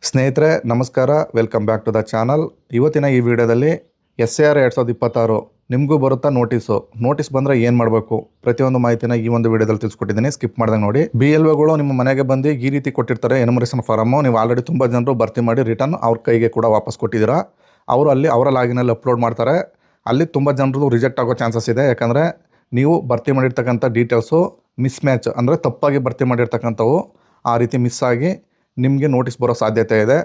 ಸ್ನೇಹಿತರೆ ನಮಸ್ಕಾರ, welcome back to the channel. ಇವತ್ತಿನ ಈ ವಿಡಿಯೋದಲ್ಲಿ SAR 2026 ನಿಮಗೂ ಬರುತ್ತಾ ನೋಟಿಸ್ ಬಂದರೆ ಏನು ಮಾಡಬೇಕು ಪ್ರತಿಯೊಂದು ಮಾಹಿತಿನ ಈ ಒಂದು ವಿಡಿಯೋದಲ್ಲಿ ತಿಳಿಸ್ಕೊಟ್ಟಿದ್ದೀನಿ. ಸ್ಕಿಪ್ ಮಾಡ್ದಂಗೆ ನೋಡಿ. BLOಗಳು ನಿಮ್ಮ ಮನೆಗೆ ಬಂದು ಈ ರೀತಿ ಕೊಟ್ಟಿರ್ತಾರೆ ಎನ್ಯುಮರೇಷನ್ ಫಾರಮ್. ನೀವು ಆಲ್ರೆಡಿ ತುಂಬ ಜನರು ಭರ್ತಿ ಮಾಡಿ ರಿಟರ್ನ್ ಅವ್ರ ಕೈಗೆ ಕೂಡ ವಾಪಸ್ ಕೊಟ್ಟಿದ್ದೀರಾ. ಅವರು ಅಲ್ಲಿ ಅವರ ಲಾಗಿನಲ್ಲಿ ಅಪ್ಲೋಡ್ ಮಾಡ್ತಾರೆ. ಅಲ್ಲಿ ತುಂಬ ಜನರು ರಿಜೆಕ್ಟ್ ಆಗೋ ಚಾನ್ಸಸ್ ಇದೆ. ಯಾಕಂದರೆ ನೀವು ಭರ್ತಿ ಮಾಡಿರ್ತಕ್ಕಂಥ ಡೀಟೇಲ್ಸು ಮಿಸ್ ಮ್ಯಾಚ್ ಅಂದರೆ ತಪ್ಪಾಗಿ ಭರ್ತಿ ಮಾಡಿರ್ತಕ್ಕಂಥವು ಆ ರೀತಿ ಮಿಸ್ ಆಗಿ ನಿಮಗೆ ನೋಟಿಸ್ ಬರೋ ಸಾಧ್ಯತೆ ಇದೆ.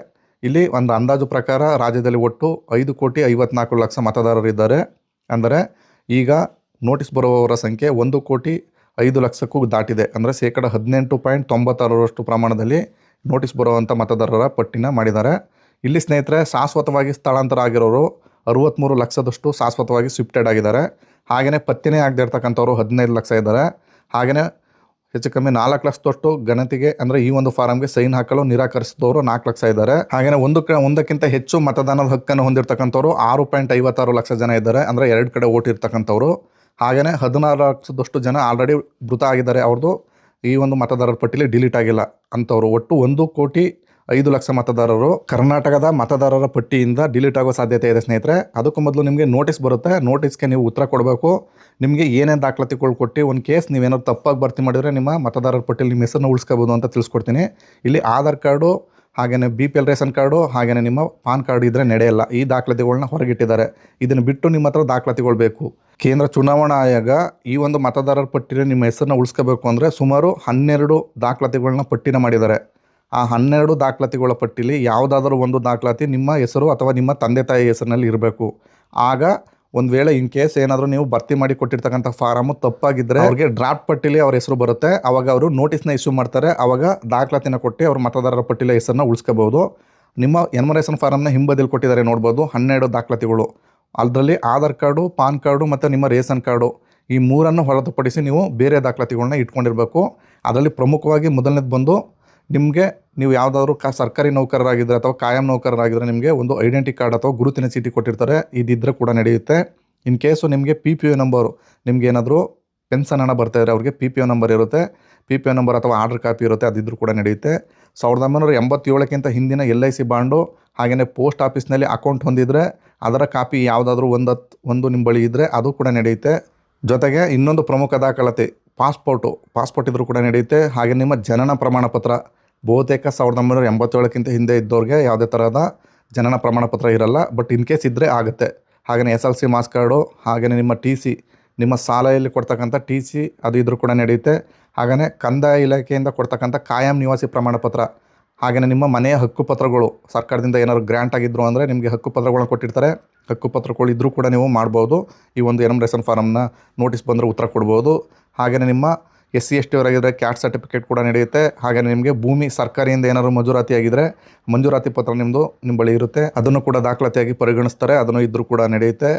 ಇಲ್ಲಿ ಒಂದು ಅಂದಾಜು ಪ್ರಕಾರ ರಾಜ್ಯದಲ್ಲಿ ಒಟ್ಟು 5,54,00,000 ಮತದಾರರಿದ್ದಾರೆ. ಅಂದರೆ ಈಗ ನೋಟಿಸ್ ಬರುವವರ ಸಂಖ್ಯೆ 1,05,00,000ಕ್ಕೂ ದಾಟಿದೆ. ಅಂದರೆ 18.96% ಪ್ರಮಾಣದಲ್ಲಿ ನೋಟಿಸ್ ಬರುವಂಥ ಮತದಾರರ ಪಟ್ಟಿನ ಮಾಡಿದ್ದಾರೆ. ಇಲ್ಲಿ ಸ್ನೇಹಿತರೆ ಶಾಶ್ವತವಾಗಿ ಸ್ಥಳಾಂತರ ಆಗಿರೋರು 63 ಲಕ್ಷದಷ್ಟು ಶಾಶ್ವತವಾಗಿ ಶಿಫ್ಟೆಡ್ ಆಗಿದ್ದಾರೆ. ಹಾಗೆಯೇ ಪತ್ತೆನೇ ಆಗದೆ ಇರ್ತಕ್ಕಂಥವ್ರು 15 ಲಕ್ಷ ಇದ್ದಾರೆ. ಹಾಗೆಯೇ ಹೆಚ್ಚು ಕಮ್ಮಿ 4 ಲಕ್ಷದಷ್ಟು ಗಣತಿಗೆ ಅಂದರೆ ಈ ಒಂದು ಫಾರಮ್ಗೆ ಸೈನ್ ಹಾಕಲು ನಿರಾಕರಿಸಿದವರು 4 ಲಕ್ಷ ಇದ್ದಾರೆ. ಹಾಗೆಯೇ ಒಂದಕ್ಕಿಂತ ಹೆಚ್ಚು ಮತದಾನದ ಹಕ್ಕನ್ನು ಹೊಂದಿರತಕ್ಕಂಥವ್ರು 6.56 ಲಕ್ಷ ಜನ ಇದ್ದಾರೆ. ಅಂದರೆ 2 ಕಡೆ ಓಟ್ ಇರ್ತಕ್ಕಂಥವ್ರು. ಹಾಗೆಯೇ 16 ಲಕ್ಷದಷ್ಟು ಜನ ಆಲ್ರೆಡಿ ಮೃತ ಆಗಿದ್ದಾರೆ. ಅವ್ರದ್ದು ಈ ಒಂದು ಮತದಾರರ ಪಟ್ಟಿಲಿ ಡಿಲೀಟ್ ಆಗಿಲ್ಲ ಅಂಥವ್ರು. ಒಟ್ಟು 1,05,00,000 ಮತದಾರರು ಕರ್ನಾಟಕದ ಮತದಾರರ ಪಟ್ಟಿಯಿಂದ ಡಿಲೀಟ್ ಆಗೋ ಸಾಧ್ಯತೆ ಇದೆ ಸ್ನೇಹಿತರೆ. ಅದಕ್ಕೂ ಮೊದಲು ನಿಮಗೆ ನೋಟಿಸ್ ಬರುತ್ತೆ. ನೋಟಿಸ್ಗೆ ನೀವು ಉತ್ತರ ಕೊಡಬೇಕು. ನಿಮಗೆ ಏನೇನು ದಾಖಲಾತಿಗಳು ಕೊಟ್ಟು ಒಂದು ಕೇಸ್ ನೀವೇನಾದ್ರು ತಪ್ಪಾಗಿ ಭರ್ತಿ ಮಾಡಿದರೆ ನಿಮ್ಮ ಮತದಾರರ ಪಟ್ಟಿಯಲ್ಲಿ ನಿಮ್ಮ ಹೆಸರನ್ನು ಉಳಿಸ್ಕೋಬೋದು ಅಂತ ತಿಳಿಸ್ಕೊಡ್ತೀನಿ. ಇಲ್ಲಿ ಆಧಾರ್ ಕಾರ್ಡು, ಹಾಗೆಯೇ BPL ರೇಷನ್ ಕಾರ್ಡು, ಹಾಗೆಯೇ ನಿಮ್ಮ ಪಾನ್ ಕಾರ್ಡ್ ಇದ್ದರೆ ನಡೆಯಲ್ಲ. ಈ ದಾಖಲಾತಿಗಳನ್ನ ಹೊರಗಿಟ್ಟಿದ್ದಾರೆ. ಇದನ್ನು ಬಿಟ್ಟು ನಿಮ್ಮ ಹತ್ರ ದಾಖಲಾತಿಗಳು ಬೇಕು. ಕೇಂದ್ರ ಚುನಾವಣಾ ಆಯೋಗ ಈ ಒಂದು ಮತದಾರರ ಪಟ್ಟಿಯಲ್ಲಿ ನಿಮ್ಮ ಹೆಸರನ್ನ ಉಳಿಸ್ಕೋಬೇಕು ಅಂದರೆ ಸುಮಾರು 12 ದಾಖಲಾತಿಗಳನ್ನ ಪಟ್ಟಿನ ಮಾಡಿದ್ದಾರೆ. ಆ 12 ದಾಖಲಾತಿಗಳ ಪಟ್ಟಿಲಿ ಯಾವುದಾದ್ರೂ ಒಂದು ದಾಖಲಾತಿ ನಿಮ್ಮ ಹೆಸರು ಅಥವಾ ನಿಮ್ಮ ತಂದೆ ತಾಯಿ ಹೆಸರಿನಲ್ಲಿ ಇರಬೇಕು. ಆಗ ಒಂದು ವೇಳೆ ಇನ್ ಕೇಸ್ ಏನಾದರೂ ನೀವು ಭರ್ತಿ ಮಾಡಿ ಕೊಟ್ಟಿರ್ತಕ್ಕಂಥ ಫಾರಮು ತಪ್ಪಾಗಿದ್ದರೆ ಅವ್ರಿಗೆ ಡ್ರಾಫ್ಟ್ ಪಟ್ಟಿಲಿ ಅವ್ರ ಹೆಸರು ಬರುತ್ತೆ. ಆವಾಗ ಅವರು ನೋಟಿಸ್ನ ಇಶ್ಯೂ ಮಾಡ್ತಾರೆ. ಆವಾಗ ದಾಖಲಾತಿನ ಕೊಟ್ಟು ಅವ್ರ ಮತದಾರರ ಪಟ್ಟಿಲಿ ಹೆಸರನ್ನ ಉಳಿಸ್ಕೋಬಹುದು. ನಿಮ್ಮ ಎನ್ಯುಮರೇಷನ್ ಫಾರಮ್ನ ಹಿಂಬದಿಯಲ್ಲಿ ಕೊಟ್ಟಿದ್ದಾರೆ ನೋಡ್ಬೋದು 12 ದಾಖಲಾತಿಗಳು. ಅದರಲ್ಲಿ ಆಧಾರ್ ಕಾರ್ಡು, ಪಾನ್ ಕಾರ್ಡು ಮತ್ತು ನಿಮ್ಮ ರೇಷನ್ ಕಾರ್ಡು ಈ ಮೂರನ್ನು ಹೊರತುಪಡಿಸಿ ನೀವು ಬೇರೆ ದಾಖಲಾತಿಗಳನ್ನ ಇಟ್ಕೊಂಡಿರಬೇಕು. ಅದರಲ್ಲಿ ಪ್ರಮುಖವಾಗಿ ಮೊದಲನೇದು ಬಂದು ನಿಮಗೆ ನೀವು ಯಾವುದಾದ್ರೂ ಸರ್ಕಾರಿ ನೌಕರರಾಗಿದ್ದರೆ ಅಥವಾ ಕಾಯಂ ನೌಕರರಾಗಿದ್ದರೆ ನಿಮಗೆ ಒಂದು ಐಡೆಂಟಿ ಕಾರ್ಡ್ ಅಥವಾ ಗುರುತಿನ ಚೀಟಿ ಕೊಟ್ಟಿರ್ತಾರೆ. ಇದಿದ್ದರೆ ಕೂಡ ನಡೆಯುತ್ತೆ. ಇನ್ ಕೇಸು ನಿಮಗೆ PPO ನಂಬರು, ನಿಮ್ಗೆ ಏನಾದರೂ ಪೆನ್ಷನ್ ಹಣ ಬರ್ತಾಯಿದ್ರೆ ಅವ್ರಿಗೆ PPO ನಂಬರ್ ಇರುತ್ತೆ. PPO ನಂಬರ್ ಅಥವಾ ಆರ್ಡರ್ ಕಾಪಿ ಇರುತ್ತೆ. ಅದಿದ್ದರೂ ಕೂಡ ನಡೆಯುತ್ತೆ. 1987ಕ್ಕಿಂತ ಹಿಂದಿನ LIC ಬಾಂಡು, ಹಾಗೆಯೇ ಪೋಸ್ಟ್ ಆಫೀಸ್ನಲ್ಲಿ ಅಕೌಂಟ್ ಹೊಂದಿದರೆ ಅದರ ಕಾಪಿ ಯಾವುದಾದ್ರೂ ಒಂದು ನಿಮ್ಮ ಬಳಿ ಇದ್ದರೆ ಅದು ಕೂಡ ನಡೆಯುತ್ತೆ. ಜೊತೆಗೆ ಇನ್ನೊಂದು ಪ್ರಮುಖ ದಾಖಲಾತಿ ಪಾಸ್ಪೋರ್ಟ್ ಇದ್ರೂ ಕೂಡ ನಡೆಯುತ್ತೆ. ಹಾಗೆ ನಿಮ್ಮ ಜನನ ಪ್ರಮಾಣ ಪತ್ರ ಬಹುತೇಕ 1987ಕ್ಕಿಂತ ಹಿಂದೆ ಇದ್ದವ್ರಿಗೆ ಯಾವುದೇ ಥರದ ಜನನ ಪ್ರಮಾಣ ಪತ್ರ ಇರಲ್ಲ. ಬಟ್ ಇನ್ ಕೇಸ್ ಇದ್ದರೆ ಆಗುತ್ತೆ. ಹಾಗೆಯೇ SLC ಮಾಸ್ ಕಾರ್ಡು, ಹಾಗೆಯೇ ನಿಮ್ಮ TC, ನಿಮ್ಮ ಶಾಲೆಯಲ್ಲಿ ಕೊಡ್ತಕ್ಕಂಥ TC ಅದು ಇದ್ರೂ ಕೂಡ ನಡೆಯುತ್ತೆ. ಹಾಗೆಯೇ ಕಂದಾಯ ಇಲಾಖೆಯಿಂದ ಕೊಡ್ತಕ್ಕಂಥ ಕಾಯಂ ನಿವಾಸಿ ಪ್ರಮಾಣ ಪತ್ರ, ಹಾಗೆಯೇ ನಿಮ್ಮ ಮನೆಯ ಹಕ್ಕುಪತ್ರಗಳು ಸರ್ಕಾರದಿಂದ ಏನಾದ್ರು ಗ್ರ್ಯಾಂಟ್ ಆಗಿದ್ರು ಅಂದರೆ ನಿಮಗೆ ಹಕ್ಕುಪತ್ರಗಳನ್ನ ಕೊಟ್ಟಿರ್ತಾರೆ. ಹಕ್ಕುಪತ್ರಗಳು ಇದ್ದರೂ ಕೂಡ ನೀವು ಮಾಡ್ಬೋದು. ಈ ಒಂದು ಎನ್ಯುಮರೇಷನ್ ಫಾರಮ್ನ ನೋಟಿಸ್ ಬಂದರೆ ಉತ್ತರ ಕೊಡ್ಬೋದು. ಹಾಗೆಯೇ ನಿಮ್ಮ SC ST ಅವರಾಗಿದ್ದರೆ ಕ್ಯಾಸ್ಟ್ ಸರ್ಟಿಫಿಕೇಟ್ ಕೂಡ ನಡೆಯುತ್ತೆ. ಹಾಗೆಯೇ ನಿಮಗೆ ಭೂಮಿ ಸರ್ಕಾರಿಯಿಂದ ಏನಾದರೂ ಮಂಜೂರಾತಿ ಆಗಿದ್ದರೆ ಮಂಜೂರಾತಿ ಪತ್ರ ನಿಮ್ಮ ಬಳಿ ಇರುತ್ತೆ. ಅದನ್ನು ಕೂಡ ದಾಖಲಾತಿಯಾಗಿ ಪರಿಗಣಿಸ್ತಾರೆ. ಅದನ್ನು ಇದ್ದರೂ ಕೂಡ ನಡೆಯುತ್ತೆ.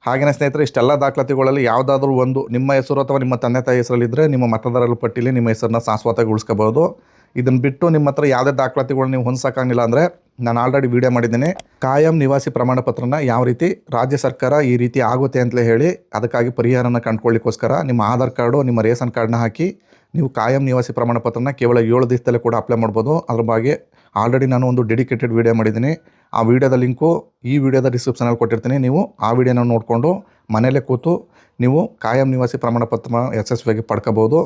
ಹಾಗೆಯೇ ಸ್ನೇಹಿತರೆ ಇಷ್ಟೆಲ್ಲ ದಾಖಲಾತಿಗಳಲ್ಲಿ ಯಾವುದಾದ್ರೂ ಒಂದು ನಿಮ್ಮ ಹೆಸರು ಅಥವಾ ನಿಮ್ಮ ತಂದೆ ತಾಯಿ ಹೆಸರಲ್ಲಿದ್ದರೆ ನಿಮ್ಮ ಮತದಾರರ ಪಟ್ಟಿಲಿ ನಿಮ್ಮ ಹೆಸರನ್ನ ಶಾಶ್ವತವಾಗಿ ಉಳಿಸ್ಕೋಬಹುದು. ಇದನ್ನು ಬಿಟ್ಟು ನಿಮ್ಮ ಹತ್ರ ಯಾವುದೇ ದಾಖಲಾತಿಗಳು ನೀವು ಹೊಂದ್ಸೋಕ್ಕಾಗಿಲ್ಲ ಅಂದರೆ ನಾನು ಆಲ್ರೆಡಿ ವಿಡಿಯೋ ಮಾಡಿದ್ದೀನಿ. ಕಾಯಂ ನಿವಾಸಿ ಪ್ರಮಾಣ ಪತ್ರನ ಯಾವ ರೀತಿ ರಾಜ್ಯ ಸರ್ಕಾರ ಈ ರೀತಿ ಆಗುತ್ತೆ ಅಂತಲೇ ಹೇಳಿ ಅದಕ್ಕಾಗಿ ಪರಿಹಾರನ ಕಂಡುಕೊಳ್ಳಿಕ್ಕೋಸ್ಕರ ನಿಮ್ಮ ಆಧಾರ್ ಕಾರ್ಡು, ನಿಮ್ಮ ರೇಷನ್ ಕಾರ್ಡ್ನ ಹಾಕಿ ನೀವು ಕಾಯಂ ನಿವಾಸಿ ಪ್ರಮಾಣ ಪತ್ರನ ಕೇವಲ 7 ದಿವಸದಲ್ಲೇ ಕೂಡ ಅಪ್ಲೈ ಮಾಡ್ಬೋದು. ಅದ್ರ ಬಗ್ಗೆ ಆಲ್ರೆಡಿ ನಾನು ಒಂದು ಡೆಡಿಕೇಟೆಡ್ ವಿಡಿಯೋ ಮಾಡಿದ್ದೀನಿ. ಆ ವಿಡಿಯೋದ ಲಿಂಕು ಈ ವಿಡಿಯೋದ ಡಿಸ್ಕ್ರಿಪ್ಷನಲ್ಲಿ ಕೊಟ್ಟಿರ್ತೀನಿ. ನೀವು ಆ ವಿಡಿಯೋನ ನೋಡಿಕೊಂಡು ಮನೆಯಲ್ಲೇ ಕೂತು ನೀವು ಕಾಯಂ ನಿವಾಸಿ ಪ್ರಮಾಣ ಪತ್ರ ಯಶಸ್ವಿಯಾಗಿ ಪಡ್ಕೋಬೋದು.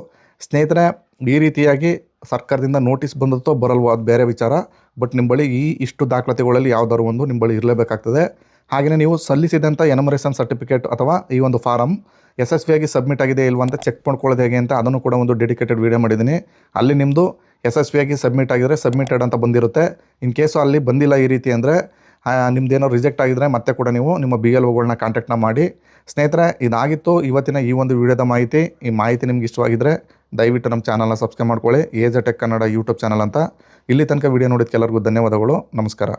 ಸ್ನೇಹಿತರೆ ಈ ರೀತಿಯಾಗಿ ಸರ್ಕಾರದಿಂದ ನೋಟಿಸ್ ಬಂದತ್ತೋ ಬರಲ್ವೋ ಅದು ಬೇರೆ ವಿಚಾರ. ಬಟ್ ನಿಮ್ಮ ಬಳಿ ಇಷ್ಟು ದಾಖಲಾತಿಗಳಲ್ಲಿ ಯಾವುದಾದ್ರು ಒಂದು ನಿಮ್ಮ ಬಳಿ ಇರಲೇಬೇಕಾಗ್ತದೆ. ಹಾಗೆಯೇ ನೀವು ಸಲ್ಲಿಸಿದಂಥ ಎನ್ಯುಮರೇಷನ್ ಸರ್ಟಿಫಿಕೇಟ್ ಅಥವಾ ಈ ಒಂದು ಫಾರಮ್ ಯಶಸ್ವಿಯಾಗಿ ಸಬ್ಮಿಟ್ ಆಗಿದೆ ಇಲ್ವಾ ಅಂತ ಚೆಕ್ ಮಾಡ್ಕೊಳ್ಳೋದು ಹೇಗೆ ಅಂತ ಅದನ್ನು ಕೂಡ ಒಂದು ಡೆಡಿಕೇಟೆಡ್ ವಿಡಿಯೋ ಮಾಡಿದ್ದೀನಿ. ಅಲ್ಲಿ ನಿಮ್ಮದು ಯಶಸ್ವಿಯಾಗಿ ಸಬ್ಮಿಟ್ ಆಗಿದರೆ ಸಬ್ಮಿಟೆಡ್ ಅಂತ ಬಂದಿರುತ್ತೆ. ಇನ್ ಕೇಸು ಅಲ್ಲಿ ಬಂದಿಲ್ಲ ಈ ರೀತಿ ಅಂದರೆ ನಿಮ್ಮದೇನೋ ರಿಜೆಕ್ಟ್ ಆಗಿದರೆ ಮತ್ತೆ ಕೂಡ ನೀವು ನಿಮ್ಮ BLOಗಳನ್ನ ಕಾಂಟ್ಯಾಕ್ಟ್ನ ಮಾಡಿ. ಸ್ನೇಹಿತರೆ ಇದಾಗಿತ್ತು ಇವತ್ತಿನ ಈ ಒಂದು ವಿಡಿಯೋದ ಮಾಹಿತಿ. ಈ ಮಾಹಿತಿ ನಿಮ್ಗೆ ಇಷ್ಟವಾಗಿದ್ದರೆ ದಯವಿಟ್ಟು ನಮ್ಮ ಚಾನಲ್ನ ಸಬ್ಸ್ಕ್ರೈಬ್ ಮಾಡ್ಕೊಳ್ಳಿ. AZ Tech Kannada YouTube channel ಅಂತ. ಇಲ್ಲಿ ತನಕ ವಿಡಿಯೋ ನೋಡಿದ್ದಕ್ಕೆಲ್ಲರಿಗೂ ಧನ್ಯವಾದಗಳು. ನಮಸ್ಕಾರ.